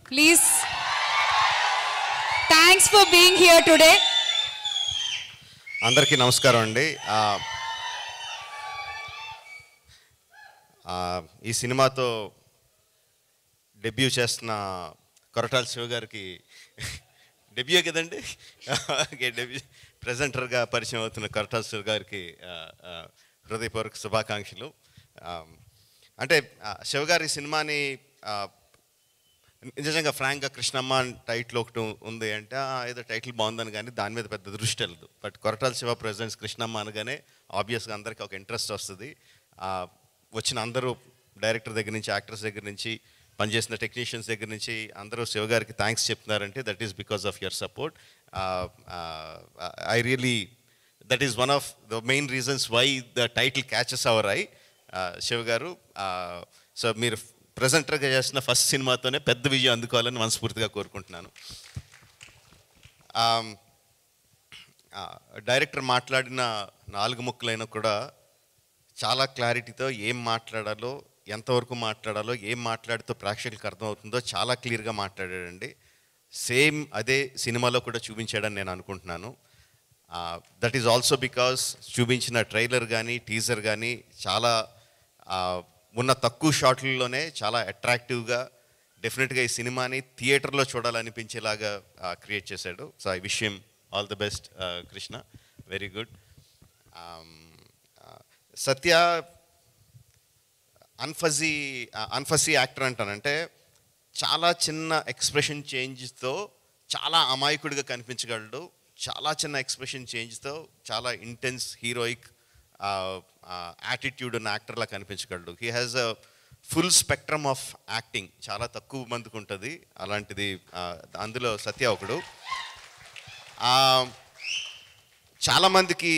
Please. Thanks for being here today. అందరికీ నమస్కారం అండి. ఈ సినిమాతో డెబ్యూ చేస్తున్న కొరటాల శివ గారికి డెబ్యూ కదండి, డెబ్యూ ప్రెజెంటర్గా పరిచయం అవుతున్న కొరటాల శివ గారికి హృదయపూర్వక శుభాకాంక్షలు. అంటే శివ గారి సినిమాని నిజంగా ఫ్రాంక్గా కృష్ణమ్మ టైటిల్ ఒకటి ఉంది అంటే ఏదో టైటిల్ బాగుందని కానీ దాని మీద పెద్ద దృష్టి వెళ్ళదు. బట్ కొరటాల శివ ప్రెజెంట్స్ కృష్ణమ్మ అనగానే ఆబ్వియస్గా అందరికీ ఒక ఇంట్రెస్ట్ వస్తుంది. వచ్చిన అందరూ డైరెక్టర్ దగ్గర నుంచి, యాక్టర్స్ దగ్గర నుంచి, పనిచేసిన టెక్నీషియన్స్ దగ్గర నుంచి అందరూ శివ గారికి థ్యాంక్స్ చెప్తున్నారంటే that is because of your support. I really that is one of the main reasons why the title catches our eye. Shiva గారు, సో మీరు ప్రెజెంటర్గా చేసిన ఫస్ట్ సినిమాతోనే పెద్ద విజయం అందుకోవాలని మనస్ఫూర్తిగా కోరుకుంటున్నాను. డైరెక్టర్ మాట్లాడిన 4 ముక్కలైనా కూడా చాలా క్లారిటీతో ఏం మాట్లాడాలో, ఎంతవరకు మాట్లాడాలో, ఏం మాట్లాడితో ప్రేక్షకులకు అర్థమవుతుందో చాలా క్లియర్గా మాట్లాడాడండి. సేమ్ అదే సినిమాలో కూడా చూపించాడని నేను అనుకుంటున్నాను. దట్ ఈజ్ ఆల్సో బికాస్ చూపించిన ట్రైలర్ కానీ టీజర్ కానీ చాలా ఉన్న తక్కువ షాట్లలోనే చాలా అట్రాక్టివ్గా, డెఫినెట్గా ఈ సినిమాని థియేటర్లో చూడాలనిపించేలాగా క్రియేట్ చేశాడు. So I wish him all the best Krishna, very good. Satya అన్ఫజీ యాక్టర్ అంటానంటే చాలా చిన్న ఎక్స్ప్రెషన్ చేంజ్తో చాలా అమాయకుడిగా కనిపించగలడు. చాలా చిన్న ఎక్స్ప్రెషన్ చేంజ్తో చాలా ఇంటెన్స్ హీరోయిక్ యాటిట్యూడ్ ఉన్న యాక్టర్లా కనిపించగలడు. He has a full spectrum of acting, చాలా తక్కువ మందికి ఉంటుంది అలాంటిది. అందులో సత్య ఒకడు. చాలామందికి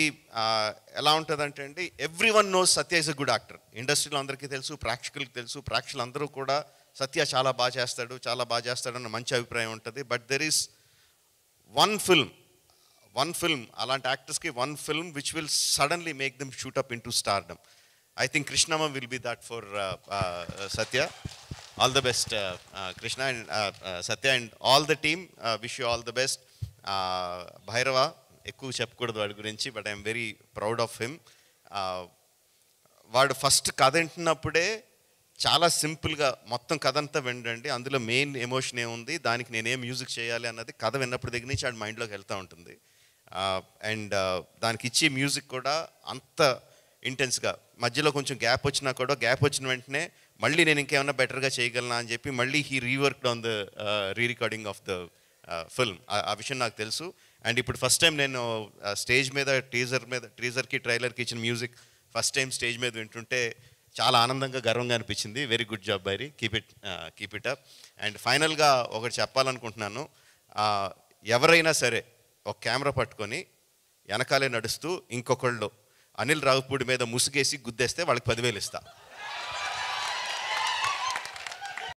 ఎలా ఉంటుందంటే అండి, every one knows Satya is a good actor. ఇండస్ట్రీలో అందరికీ తెలుసు, ప్రేక్షకులకు తెలుసు. ప్రేక్షకులు అందరూ కూడా సత్య చాలా బాగా చేస్తాడు అన్న మంచి అభిప్రాయం ఉంటుంది. But there is one film అలాంటి యాక్టర్స్కి one film which will suddenly make them shoot up into stardom. I think Krishnamma will be that for Satya. All the best Krishna and Satya and all the team. Wish you all the best. Bhairava ఎక్కువ చెప్పకూడదు వాడి గురించి, but I'm very proud of him. వాడు first కథ వింటున్నప్పుడే చాలా సింపుల్గా మొత్తం కథ అంతా వినండి, అందులో మెయిన్ ఎమోషన్ ఏముంది, దానికి నేనేం మ్యూజిక్ చేయాలి అన్నది కథ విన్నప్పుడు దగ్గర నుంచి వాడి మైండ్లోకి వెళ్తూ ఉంటుంది. అండ్ దానికి ఇచ్చే మ్యూజిక్ కూడా అంత ఇంటెన్స్గా, మధ్యలో కొంచెం గ్యాప్ వచ్చినా కూడా గ్యాప్ వచ్చిన వెంటనే మళ్ళీ నేను ఇంకేమన్నా బెటర్గా చేయగలనా అని చెప్పి మళ్ళీ he reworked on the rerecording of the film. ఆ విషయం నాకు తెలుసు. అండ్ ఇప్పుడు ఫస్ట్ టైం నేను స్టేజ్ మీద టీజర్కి ట్రైలర్కి ఇచ్చిన మ్యూజిక్ ఫస్ట్ టైం స్టేజ్ మీద వింటుంటే చాలా ఆనందంగా, గర్వంగా అనిపించింది. Very good job బైరీ, keep it up. And ఫైనల్గా ఒకటి చెప్పాలనుకుంటున్నాను. ఎవరైనా సరే ఒక కెమెరా పట్టుకొని వెనకాలే నడుస్తూ ఇంకొకళ్ళు అనిల్ రావుపూడి మీద ముసుగేసి గుద్దేస్తే వాళ్ళకి 10,000 ఇస్తా.